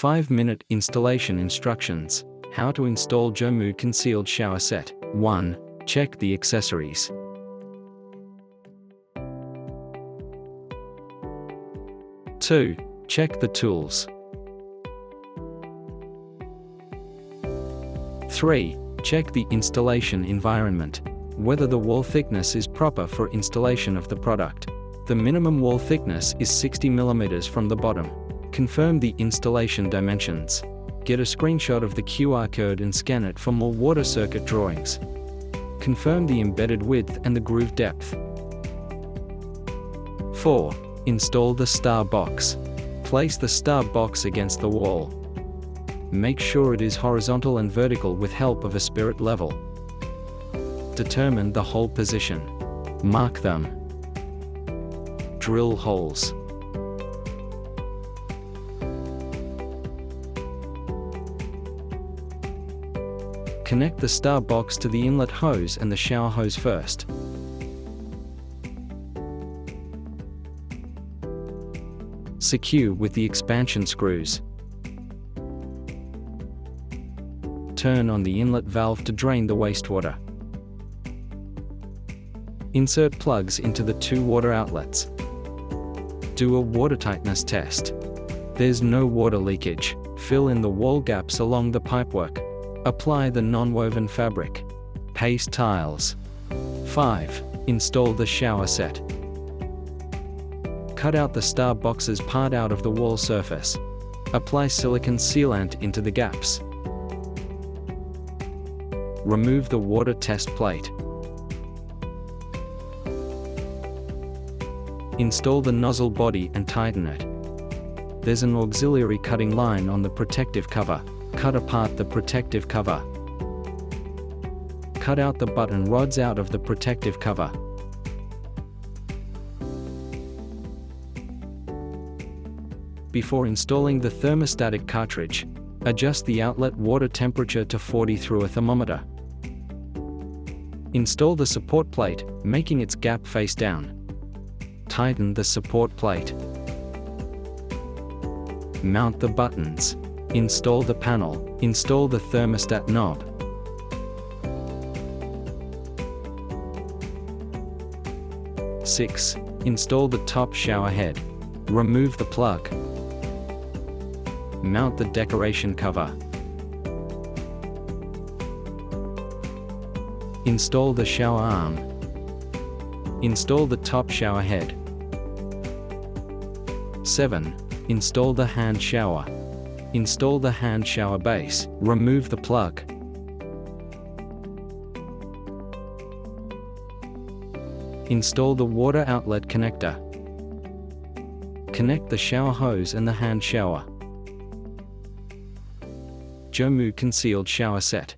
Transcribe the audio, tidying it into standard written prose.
5-minute installation instructions. How to install JOMOO concealed shower set. 1. Check the accessories. 2. Check the tools. 3. Check the installation environment. Whether the wall thickness is proper for installation of the product. The minimum wall thickness is 60 mm from the bottom. Confirm the installation dimensions. Get a screenshot of the QR code and scan it for more water circuit drawings. Confirm the embedded width and the groove depth. 4. Install the star box. Place the star box against the wall. Make sure it is horizontal and vertical with help of a spirit level. Determine the hole position. Mark them. Drill holes. Connect the star box to the inlet hose and the shower hose first. Secure with the expansion screws. Turn on the inlet valve to drain the wastewater. Insert plugs into the 2 water outlets. Do a water tightness test. There's no water leakage. Fill in the wall gaps along the pipework. Apply the non-woven fabric. Paste tiles. 5. Install the shower set. Cut out the star box's part out of the wall surface. Apply silicone sealant into the gaps. Remove the water test plate. Install the nozzle body and tighten it. There's an auxiliary cutting line on the protective cover. Cut apart the protective cover. Cut out the button rods out of the protective cover. Before installing the thermostatic cartridge, adjust the outlet water temperature to 40 through a thermometer. Install the support plate, making its gap face down. Tighten the support plate. Mount the buttons. Install the panel. Install the thermostat knob. Six. Install the top shower head. Remove the plug. Mount the decoration cover. Install the shower arm. Install the top shower head. 7. Install the hand shower. Install the hand shower base. Remove the plug. Install the water outlet connector. Connect the shower hose and the hand shower. JOMOO concealed shower set.